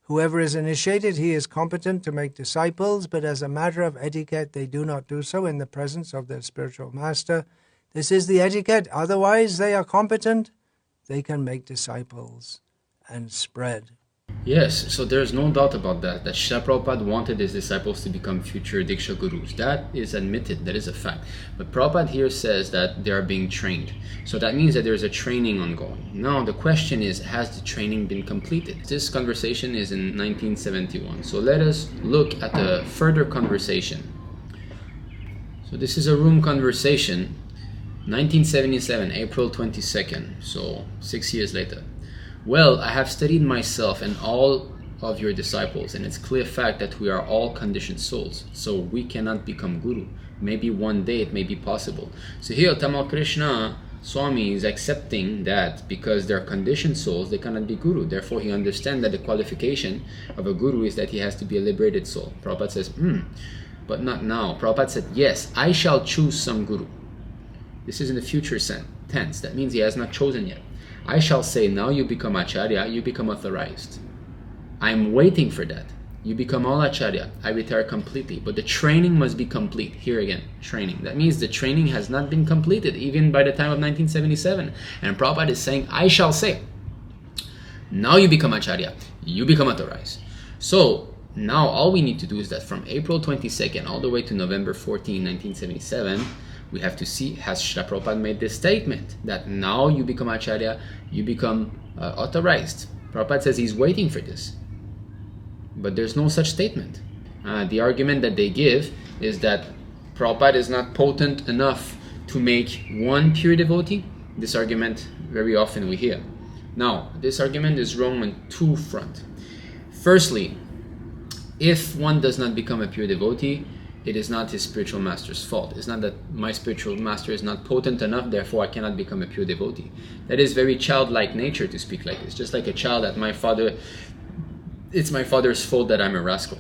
Whoever is initiated, he is competent to make disciples, but as a matter of etiquette, they do not do so in the presence of their spiritual master. This is the etiquette. Otherwise, they are competent. They can make disciples and spread. Yes, so there's no doubt about that Srila Prabhupada wanted his disciples to become future dīkṣā-gurus. That is admitted, that is a fact. But Prabhupada here says that they are being trained. So that means that there's a training ongoing. Now the question is, has the training been completed? This conversation is in 1971. So let us look at a further conversation. So this is a room conversation, 1977, April 22nd, so 6 years later. Well, I have studied myself and all of your disciples, and it's clear fact that we are all conditioned souls, so we cannot become guru. Maybe one day it may be possible. So here Uttama Swami is accepting that because they're conditioned souls, they cannot be guru. Therefore, he understands that the qualification of a guru is that he has to be a liberated soul. Prabhupada says, but not now. Prabhupada said, yes, I shall choose some guru. This is in the future tense. That means he has not chosen yet. I shall say, now you become acharya, you become authorized. I'm waiting for that. You become all acharya. I retire completely. But the training must be complete. Here again, training. That means the training has not been completed even by the time of 1977. And Prabhupada is saying, I shall say, now you become acharya, you become authorized. So now all we need to do is that from April 22nd all the way to November 14, 1977, we have to see, has Srila Prabhupada made this statement that now you become acharya, you become authorized. Prabhupada says he's waiting for this. But there's no such statement. The argument that they give is that Prabhupada is not potent enough to make one pure devotee. This argument very often we hear. Now, this argument is wrong on two fronts. Firstly, if one does not become a pure devotee, it is not his spiritual master's fault. It's not that my spiritual master is not potent enough, therefore I cannot become a pure devotee. That is very childlike nature to speak like this. Just like a child that it's my father's fault that I'm a rascal.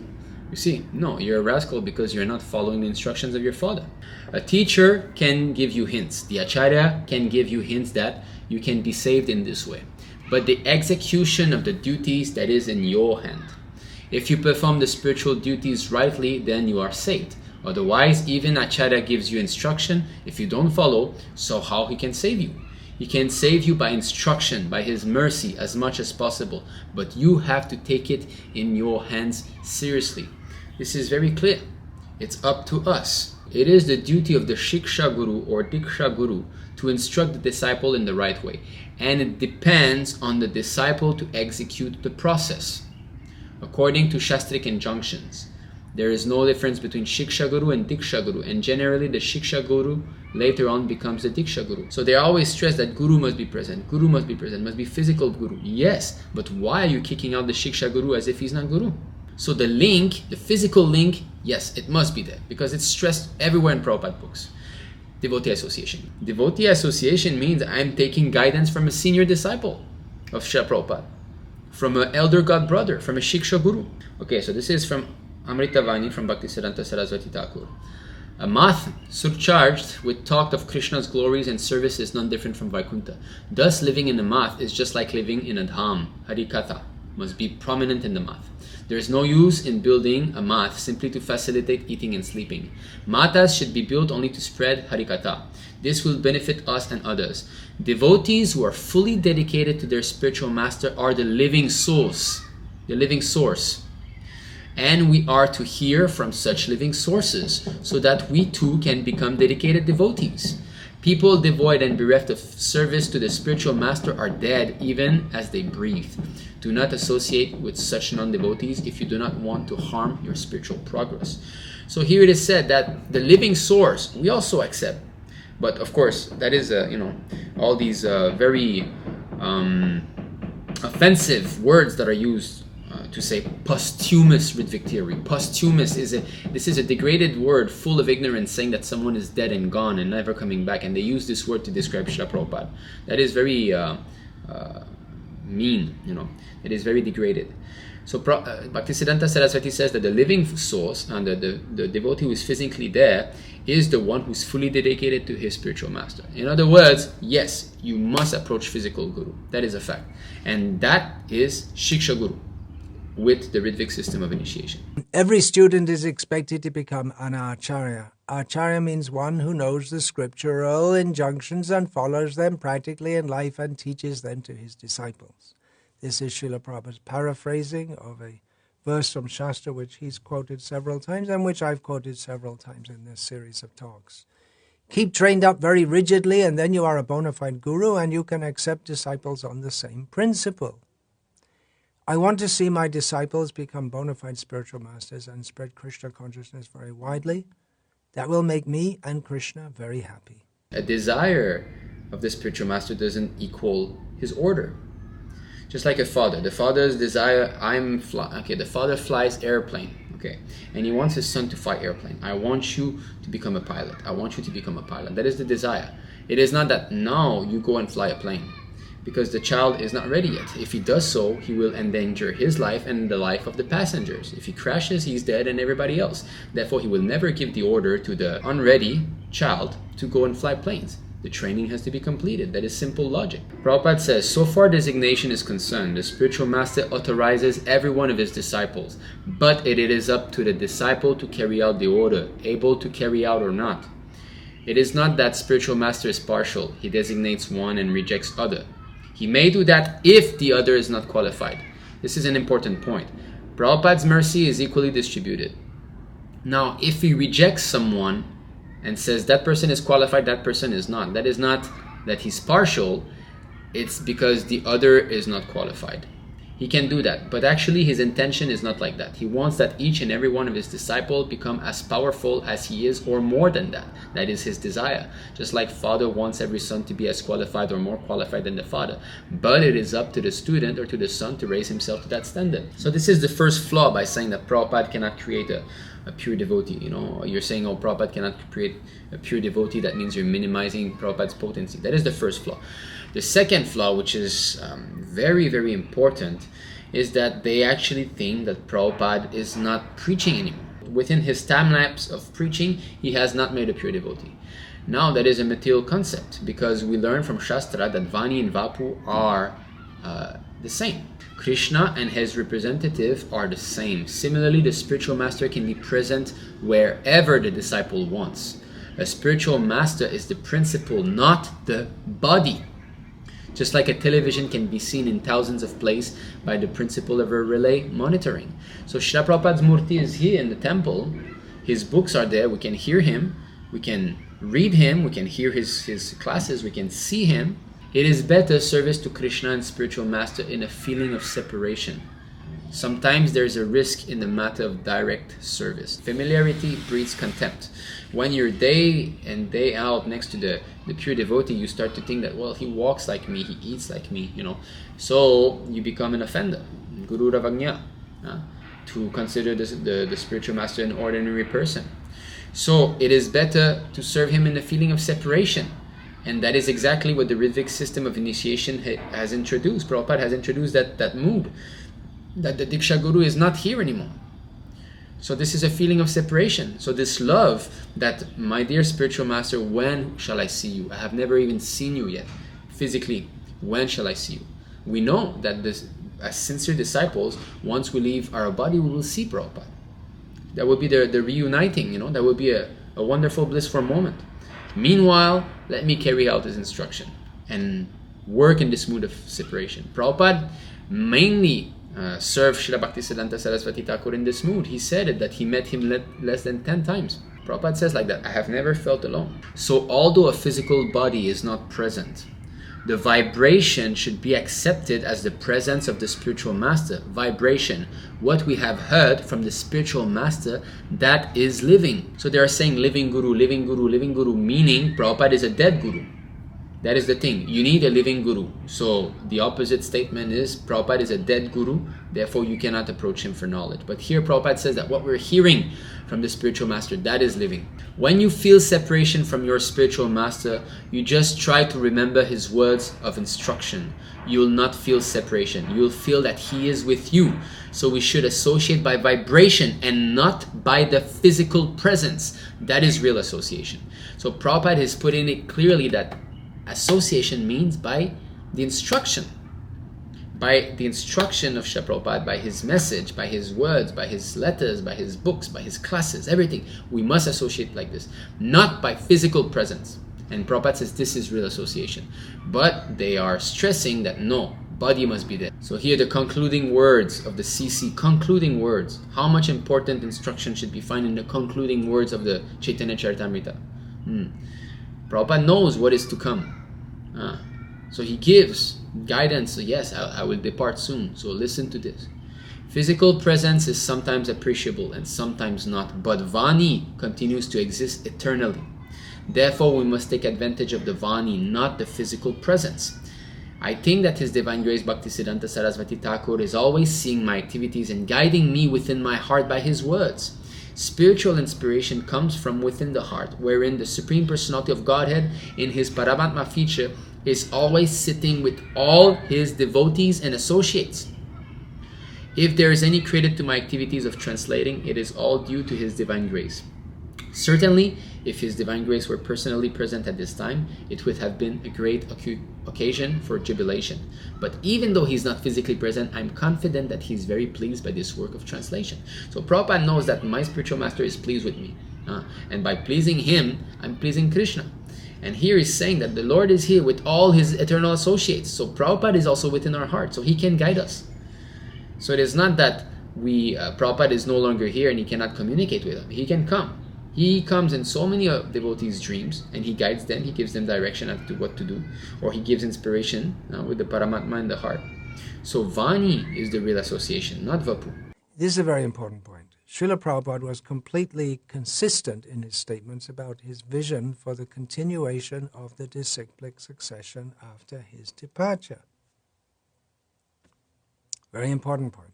You see, no, you're a rascal because you're not following the instructions of your father. A teacher can give you hints. The acharya can give you hints that you can be saved in this way. But the execution of the duties, that is in your hand. If you perform the spiritual duties rightly, then you are saved. Otherwise, even acharya gives you instruction. If you don't follow, so how he can save you? He can save you by instruction, by his mercy as much as possible. But you have to take it in your hands seriously. This is very clear. It's up to us. It is the duty of the śikṣā-guru or dīkṣā-guru to instruct the disciple in the right way. And it depends on the disciple to execute the process. According to shastric injunctions, there is no difference between śikṣā-guru and dīkṣā-guru, and generally the śikṣā-guru later on becomes the dīkṣā-guru. So they always stress that guru must be present, must be physical guru. Yes, but why are you kicking out the śikṣā-guru as if he's not guru? So the link, the physical link, yes, it must be there, because it's stressed everywhere in Prabhupada books. Devotee association. Devotee association means I'm taking guidance from a senior disciple of Srila Prabhupada, from an elder god brother, from a śikṣā-guru. Okay, so this is from Vani from Bhaktivedanta Saraswati Thakur. A math surcharged with talk of Krishna's glories and service is none different from Vaikuntha. Thus, living in the math is just like living in a dham. Harikatha must be prominent in the math. There is no use in building a math simply to facilitate eating and sleeping. Matas should be built only to spread Harikatha. This will benefit us and others. Devotees who are fully dedicated to their spiritual master are the living souls, the living source. And we are to hear from such living sources so that we too can become dedicated devotees. People devoid and bereft of service to the spiritual master are dead even as they breathe. Do not associate with such non-devotees if you do not want to harm your spiritual progress. So here it is said that the living source we also accept. But of course, that is, all these very offensive words that are used to say posthumous Ritvik Theory. Posthumous is a degraded word full of ignorance, saying that someone is dead and gone and never coming back, and they use this word to describe Srila Prabhupada. That is very mean, it is very degraded. So Bhaktisiddhanta Saraswati says that the living source and the devotee who is physically there is the one who's fully dedicated to his spiritual master. In other words, yes, you must approach physical guru. That is a fact. And that is śikṣā-guru with the Ritvik system of initiation. Every student is expected to become an acharya. Acharya means one who knows the scriptural injunctions and follows them practically in life and teaches them to his disciples. This is Srila Prabhupada's paraphrasing of a verse from Shastra which he's quoted several times and which I've quoted several times in this series of talks. Keep trained up very rigidly and then you are a bona fide guru and you can accept disciples on the same principle. I want to see my disciples become bona fide spiritual masters and spread Krishna consciousness very widely. That will make me and Krishna very happy. A desire of the spiritual master doesn't equal his order. Just like a father. The father's desire, the father flies airplane, and he wants his son to fly airplane. I want you to become a pilot. I want you to become a pilot. That is the desire. It is not that now you go and fly a plane, because the child is not ready yet. If he does so, he will endanger his life and the life of the passengers. If he crashes, he's dead and everybody else. Therefore, he will never give the order to the unready child to go and fly planes. The training has to be completed. That is simple logic. Prabhupada says, so far designation is concerned, the spiritual master authorizes every one of his disciples, but it is up to the disciple to carry out the order, able to carry out or not. It is not that spiritual master is partial. He designates one and rejects other. He may do that if the other is not qualified. This is an important point. Prabhupada's mercy is equally distributed. Now, if he rejects someone and says that person is qualified, that person is not, that is not that he's partial, it's because the other is not qualified. He can do that, but actually his intention is not like that. He wants that each and every one of his disciples become as powerful as he is or more than that. That is his desire. Just like father wants every son to be as qualified or more qualified than the father. But it is up to the student or to the son to raise himself to that standard. So this is the first flaw by saying that Prabhupada cannot create a pure devotee. You're saying, oh, Prabhupada cannot create a pure devotee. That means you're minimizing Prabhupada's potency. That is the first flaw. The second flaw, which is very, very important, is that they actually think that Prabhupada is not preaching anymore. Within his time lapse of preaching, he has not made a pure devotee. Now, that is a material concept, because we learn from Shastra that Vani and Vapu are the same. Krishna and his representative are the same. Similarly, the spiritual master can be present wherever the disciple wants. A spiritual master is the principle, not the body. Just like a television can be seen in thousands of places by the principle of a relay monitoring. So Srila Prabhupada's murti is here in the temple. His books are there. We can hear him. We can read him. We can hear his classes. We can see him. It is better service to Krishna and spiritual master in a feeling of separation. Sometimes there's a risk in the matter of direct service. Familiarity breeds contempt. When you're day in, day out next to the pure devotee, you start to think that, well, he walks like me, he eats like me, So you become an offender, Guru Ravagnya, to consider the spiritual master an ordinary person. So it is better to serve him in a feeling of separation. And that is exactly what the Ritvik system of initiation has introduced. Prabhupada has introduced that mood, that the dīkṣā-guru is not here anymore. So this is a feeling of separation. So this love that, my dear spiritual master, when shall I see you? I have never even seen you yet, physically. When shall I see you? We know that as sincere disciples, once we leave our body, we will see Prabhupada. That will be the reuniting, that will be a wonderful, blissful moment. Meanwhile, let me carry out his instruction and work in this mood of separation. Prabhupada mainly served Srila Bhaktisiddhanta Saraswati Thakur in this mood. He said it, that he met him less than 10 times. Prabhupada says like that, I have never felt alone. So although a physical body is not present, the vibration should be accepted as the presence of the spiritual master. Vibration, what we have heard from the spiritual master, that is living. So they are saying living guru, living guru, living guru, meaning Prabhupada is a dead guru. That is the thing. You need a living guru. So the opposite statement is Prabhupada is a dead guru, therefore you cannot approach him for knowledge. But here Prabhupada says that what we're hearing from the spiritual master, that is living. When you feel separation from your spiritual master, you just try to remember his words of instruction. You will not feel separation. You will feel that he is with you. So we should associate by vibration and not by the physical presence. That is real association. So Prabhupada is putting it clearly that association means by the instruction. By the instruction of Srila Prabhupada, by his message, by his words, by his letters, by his books, by his classes, everything. We must associate like this, not by physical presence. And Prabhupada says this is real association. But they are stressing that no, body must be there. So here the concluding words of the CC, concluding words. How much important instruction should be found in the concluding words of the Chaitanya Charitamrita? Prabhupada knows what is to come. So he gives guidance. So yes, I will depart soon. So listen to this. Physical presence is sometimes appreciable and sometimes not. But Vani continues to exist eternally. Therefore, we must take advantage of the Vani, not the physical presence. I think that His Divine Grace Bhaktisiddhanta Saraswati Thakur is always seeing my activities and guiding me within my heart by His words. Spiritual inspiration comes from within the heart, wherein the Supreme Personality of Godhead in His Paramatma feature is always sitting with all His devotees and associates. If there is any credit to my activities of translating, it is all due to His Divine Grace. Certainly, if His Divine Grace were personally present at this time, it would have been a great occasion for jubilation. But even though He's not physically present, I'm confident that He's very pleased by this work of translation. So Prabhupada knows that my spiritual master is pleased with me. And by pleasing him, I'm pleasing Krishna. And here he's saying that the Lord is here with all His eternal associates. So Prabhupada is also within our heart, so He can guide us. So it is not that Prabhupada is no longer here and He cannot communicate with him. He can come. He comes in so many devotees' dreams and He guides them. He gives them direction as to what to do, or He gives inspiration with the Paramatma in the heart. So Vani is the real association, not Vapu. This is a very important point. Srila Prabhupada was completely consistent in his statements about his vision for the continuation of the disciplic succession after his departure. Very important point.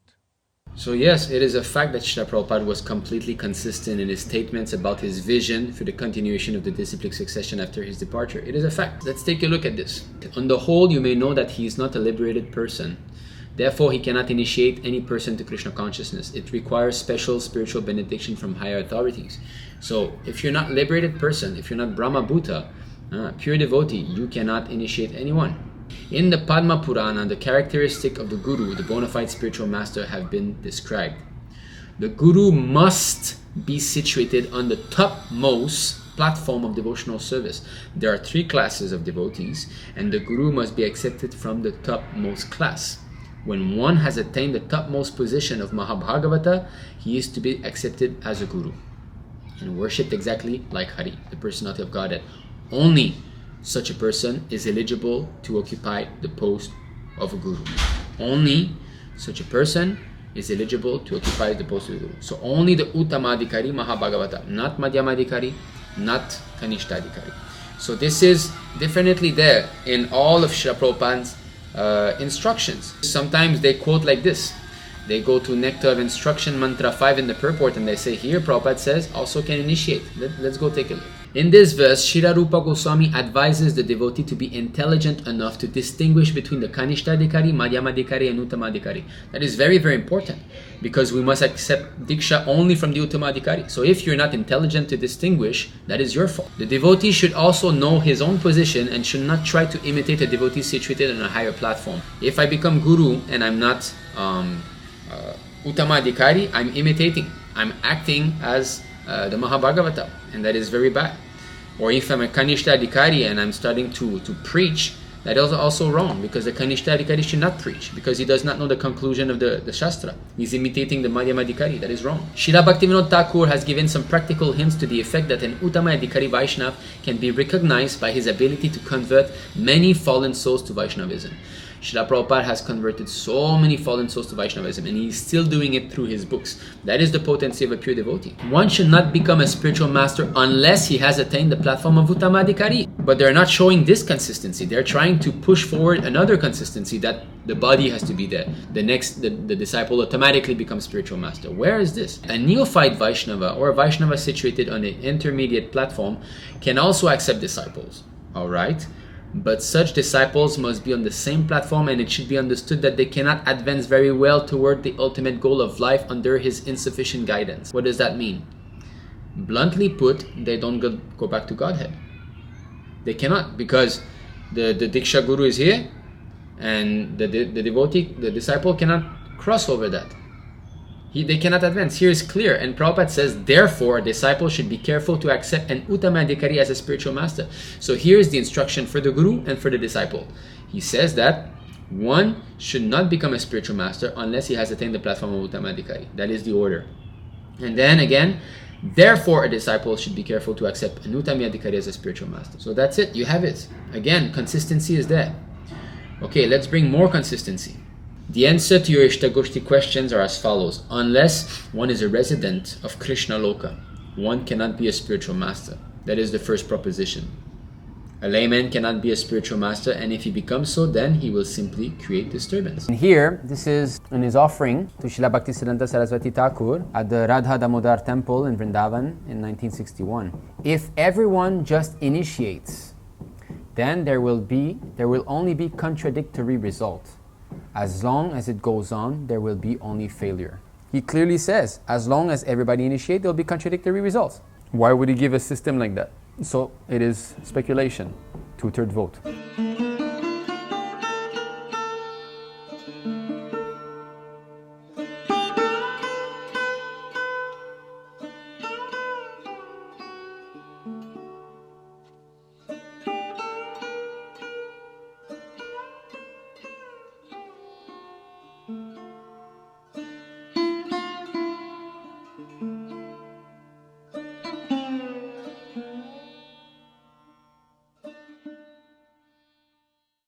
So yes, it is a fact that Srila Prabhupada was completely consistent in his statements about his vision for the continuation of the disciplic succession after his departure. It is a fact. Let's take a look at this. On the whole, you may know that he is not a liberated person. Therefore, he cannot initiate any person to Krishna consciousness. It requires special spiritual benediction from higher authorities. So if you're not a liberated person, if you're not Brahma Bhuta, pure devotee, you cannot initiate anyone. In the Padma Purana, the characteristic of the Guru, the bona fide spiritual master, have been described. The Guru must be situated on the topmost platform of devotional service. There are 3 classes of devotees, and the Guru must be accepted from the topmost class. When one has attained the topmost position of Mahā-bhāgavata, he is to be accepted as a Guru and worshipped exactly like Hari, the personality of Godhead. Only such a person is eligible to occupy the post of a Guru. Only such a person is eligible to occupy the post of a Guru. So only the Uttama-adhikārī Mahā-bhāgavata, not Madhyama-adhikārī, not Kanishta-adhikārī. So this is definitely there in all of Srila Prabhupada's instructions. Sometimes they quote like this. They go to Nectar of Instruction, Mantra 5 in the purport, and they say, here Prabhupada says, also can initiate. Let's go take a look. In this verse, Srila Rupa Goswami advises the devotee to be intelligent enough to distinguish between the Kanishta-adhikārī, Madhyama-adhikārī, and Uttama-adhikārī. That is very, very important, because we must accept dīkṣā only from the Uttama-adhikārī. So if you're not intelligent to distinguish, that is your fault. The devotee should also know his own position and should not try to imitate a devotee situated on a higher platform. If I become Guru and I'm not Uttama-adhikārī, I'm imitating. I'm acting as the Mahā-bhāgavata, and that is very bad. Or if I'm a Kanishta-adhikārī and I'm starting to preach, that is also wrong, because the Kanishta-adhikārī should not preach, because he does not know the conclusion of the śastra. He's imitating the Madhyama-adhikārī. That is wrong. Srila Bhaktivedanta Thakur has given some practical hints to the effect that an Uttama-adhikārī Vaishnava can be recognized by his ability to convert many fallen souls to Vaishnavism. Srila Prabhupada has converted so many fallen souls to Vaishnavism, and he is still doing it through his books. That is the potency of a pure devotee. One should not become a spiritual master unless he has attained the platform of Uttama-adhikārī. But they're not showing this consistency. They're trying to push forward another consistency that the body has to be there. The disciple automatically becomes spiritual master. Where is this? A neophyte Vaishnava or a Vaishnava situated on an intermediate platform can also accept disciples. All right? But such disciples must be on the same platform, and it should be understood that they cannot advance very well toward the ultimate goal of life under his insufficient guidance. What does that mean? Bluntly put, they don't go back to Godhead. They cannot, because the dīkṣā-guru is here, and the devotee, the disciple, cannot cross over that. They cannot advance. Here is clear, and Prabhupada says, therefore, a disciple should be careful to accept an Uttama-adhikārī as a spiritual master. So here is the instruction for the guru and for the disciple. He says that one should not become a spiritual master unless he has attained the platform of Uttama-adhikārī. That is the order. And then again, therefore, a disciple should be careful to accept an Uttama-adhikārī as a spiritual master. So that's it. You have it. Again, consistency is there. Okay, let's bring more consistency. The answer to your Ishtagoshti questions are as follows. Unless one is a resident of Krishna Loka, one cannot be a spiritual master. That is the first proposition. A layman cannot be a spiritual master, and if he becomes so, then he will simply create disturbance. And here, this is in his offering to Srila Bhaktisiddhanta Saraswati Thakur at the Radha Damodar temple in Vrindavan in 1961. If everyone just initiates, then there will only be contradictory results. As long as it goes on, there will be only failure. He clearly says, as long as everybody initiates, there will be contradictory results. Why would he give a system like that? So it is speculation, 2/3 vote.